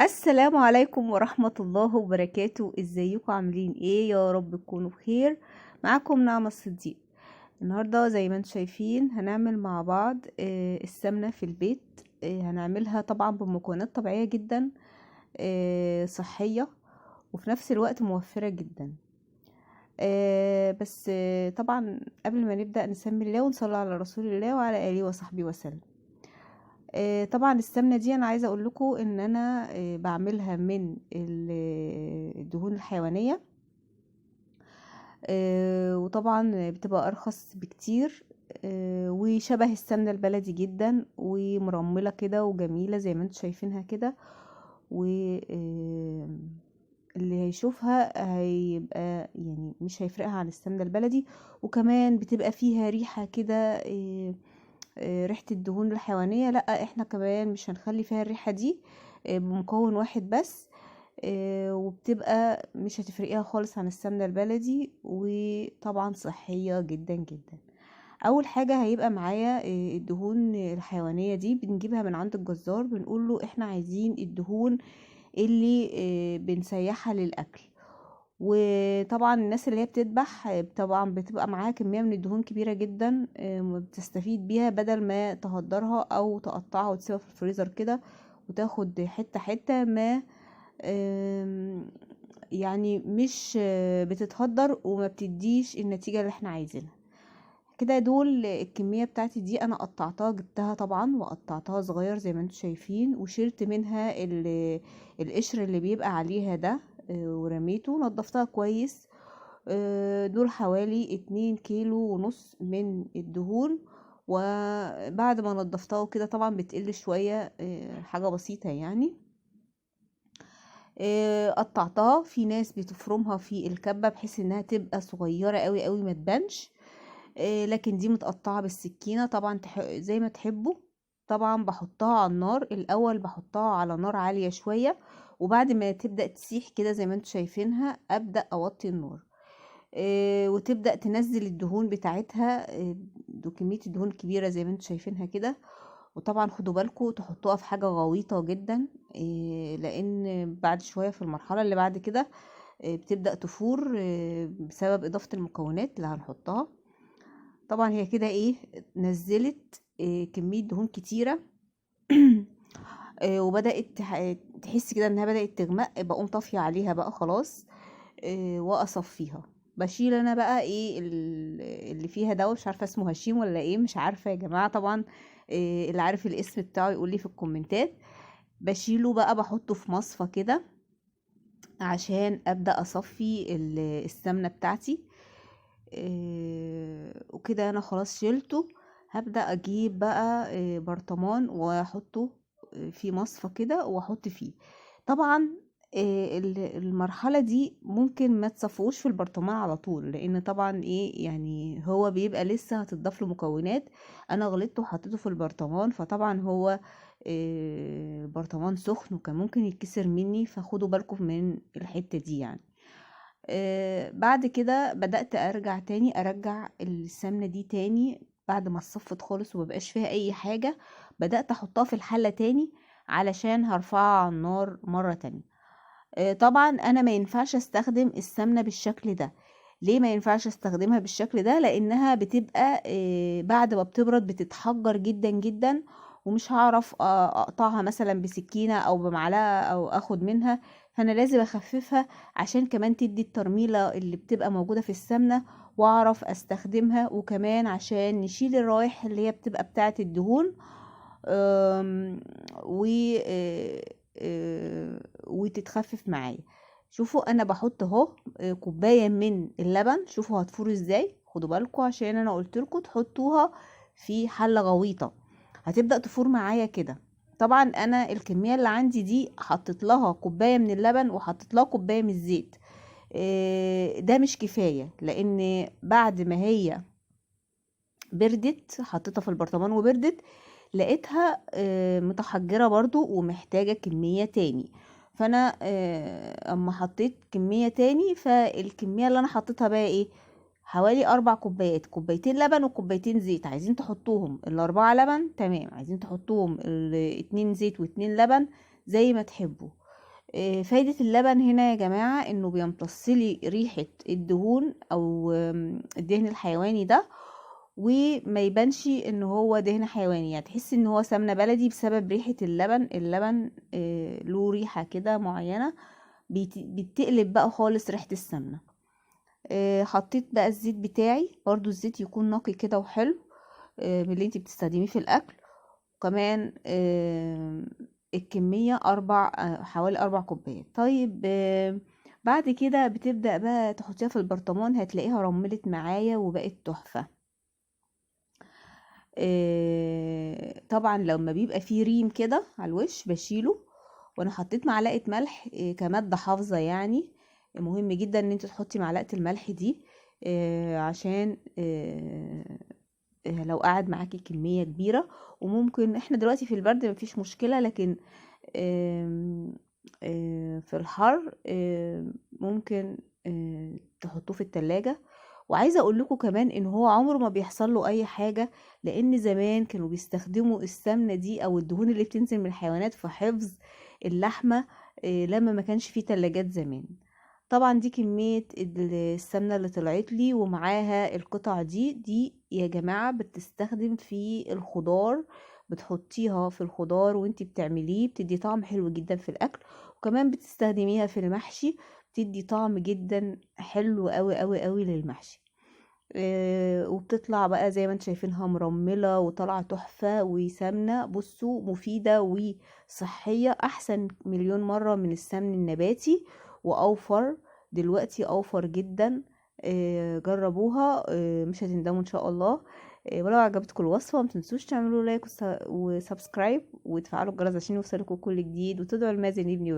السلام عليكم ورحمة الله وبركاته. ازيكم عاملين ايه؟ يا رب تكونوا بخير. معاكم نعمة الصديق. النهاردة زي ما انتم شايفين هنعمل مع بعض السمنة في البيت. هنعملها طبعا بمكونات طبيعية جدا، صحية، وفي نفس الوقت موفرة جدا. بس طبعا قبل ما نبدأ نسمي الله ونصلي على رسول الله وعلى آله وصحبه وسلم. طبعا السمنة دي انا عايزة اقول لكم ان انا بعملها من الدهون الحيوانية. وطبعا بتبقى ارخص بكتير، وشبه السمنة البلدي جدا ومرملة كده وجميلة زي ما انتم شايفينها كده. و اللي هيشوفها هيبقى يعني مش هيفرقها عن السمنة البلدي. وكمان بتبقى فيها ريحة كده، ريحة الدهون الحيوانية. لا، احنا كمان مش هنخلي فيها الريحة دي، بمكون واحد بس. وبتبقى مش هتفرقيها خالص عن السمنة البلدي، وطبعا صحية جدا جدا. اول حاجة هيبقى معايا الدهون الحيوانية دي بنجيبها من عند الجزار، بنقول له احنا عايزين الدهون اللي بنسيحها للاكل. وطبعا الناس اللي هي بتذبح طبعا بتبقى معاها كمية من الدهون كبيرة جدا، بتستفيد بيها بدل ما تهدرها او تقطعها وتسيبها في الفريزر كده وتاخد حتة حتة ما. يعني مش بتتهدر وما بتديش النتيجة اللي احنا عايزينها كده. دول الكمية بتاعتي دي انا قطعتها، جبتها طبعا وقطعتها صغير زي ما انتم شايفين، وشلت منها القشر اللي بيبقى عليها ده، ورميته نضفتها كويس. دول حوالي 2 كيلو ونص من الدهون. وبعد ما نضفتها كده طبعا بتقل شوية، حاجة بسيطة يعني. قطعتها، في ناس بتفرمها في الكبة بحيث انها تبقى صغيرة قوي قوي ما تبانش. لكن دي متقطعة بالسكينة طبعا زي ما تحبوا. طبعا بحطها على النار الاول، بحطها على نار عالية شوية، وبعد ما تبدأ تسيح كده زي ما انتم شايفينها ابدأ اوطي النار. وتبدأ تنزل الدهون بتاعتها، كمية الدهون كبيرة زي ما انتم شايفينها كده. وطبعا خدوا بالكم تحطوها في حاجة غويطة جدا، لان بعد شوية في المرحلة اللي بعد كده بتبدأ تفور، بسبب اضافة المكونات اللي هنحطها. طبعا هي كده ايه، نزلت كمية دهون كتيرة. وبدأت تحس كده انها بدأت تغمق، بقوم طافية عليها بقى خلاص. واصفيها. بشيل انا بقى ايه اللي فيها ده، مش عارفة اسمه هشيم ولا ايه، مش عارفة يا جماعة طبعا. اللي عارف الاسم بتاعه يقول لي في الكومنتات. بشيله بقى بحطه في مصفى كده عشان ابدأ اصفي السمنة بتاعتي. وكده انا خلاص شيلته. هبدأ اجيب بقى برطمان واحطه في مصفى كده واحط فيه. طبعا المرحلة دي ممكن ما تصفوش في البرطمان على طول، لان طبعا ايه يعني هو بيبقى لسه هتضاف له مكونات. انا غلطت وحطيته في البرطمان، فطبعا هو البرطمان سخن وكان ممكن يتكسر مني، فخدوا بالكم من الحتة دي يعني. بعد كده بدأت ارجع السمنة دي تاني بعد ما اتصفت خالص ومبقاش فيها اي حاجة. بدأت احطها في الحلة تاني علشان هرفعها على النار مرة تانية. طبعا انا ما ينفعش استخدم السمنة بالشكل ده. ليه ما ينفعش استخدمها بالشكل ده؟ لانها بتبقى بعد ما بتبرد بتتحجر جدا جدا، ومش هعرف اقطعها مثلا بسكينة او بمعلقة او اخد منها. فانا لازم اخففها عشان كمان تدي الترميلة اللي بتبقى موجودة في السمنة، واعرف استخدمها. وكمان عشان نشيل الروائح اللي هي بتبقى بتاعة الدهون. آم، و آه، وتتخفف معايا. شوفوا انا بحط اهو كوبايه من اللبن. شوفوا هتفور ازاي، خدوا بالكم عشان انا قلت لكم تحطوها في حله غويطه. هتبدا تفور معايا كده. طبعا انا الكميه اللي عندي دي حطيت لها كوبايه من اللبن وحطيت لها كوبايه من الزيت. ده مش كفايه، لان بعد ما هي بردت حطيتها في البرطمان وبردت، لقيتها متحجرة برضو ومحتاجة كمية تاني. فانا اما حطيت كمية تاني، فالكمية اللي انا حطيتها بقى ايه، حوالي 4 كوبايات، كوبايتين لبن وكوبايتين زيت. عايزين تحطوهم ال4 لبن تمام، عايزين تحطوهم ال2 زيت و2 لبن زي ما تحبوا. فايدة اللبن هنا يا جماعة انه بيمتصلي ريحة الدهون او الدهن الحيواني ده، وما يبانش ان هو دهن حيواني، يعني تحس ان هو سمنة بلدي بسبب ريحة اللبن. اللبن له ريحة كده معينة بتقلب بقى خالص ريحة السمنة. حطيت بقى الزيت بتاعي، برضو الزيت يكون نقي كده وحلو من اللي انت بتستخدميه في الاكل. وكمان الكمية حوالي 4 كوبايات. طيب بعد كده بتبدأ بقى تحطيها في البرطمان، هتلاقيها رملت معايا وبقت تحفة. طبعا لما بيبقى فيه ريم كده على الوش بشيله. وانا حطيت معلقة ملح كمادة حافظة يعني. مهم جدا ان انت تحطي معلقة الملح دي عشان لو قعد معاكي كمية كبيرة. وممكن احنا دلوقتي في البرد مفيش مشكلة، لكن في الحر ممكن تحطوه في التلاجة. وعايزة اقول لكم كمان ان هو عمره ما بيحصل له اي حاجة، لان زمان كانوا بيستخدموا السمنة دي او الدهون اللي بتنزل من الحيوانات في حفظ اللحمة لما ما كانش فيه تلاجات زمان. طبعا دي كمية السمنة اللي طلعت لي، ومعاها القطع دي يا جماعة بتستخدم في الخضار، بتحطيها في الخضار وانتي بتعمليه، بتدي طعم حلو جدا في الاكل. وكمان بتستخدميها في المحشي، بتدي طعم جدا حلو قوي قوي قوي للمحشي. وبتطلع بقى زي ما انتم شايفينها مرملة وطالعة تحفة وسمنة. بصوا مفيدة وصحية احسن مليون مرة من السمن النباتي، واوفر. دلوقتي اوفر جدا. جربوها مش هتندموا ان شاء الله. ولو عجبتكم الوصفة متنسوش تعملوا لايك وسبسكرايب وتفعلوا الجرس عشان يوصلكم كل جديد، وتدعوا لمازن ابني.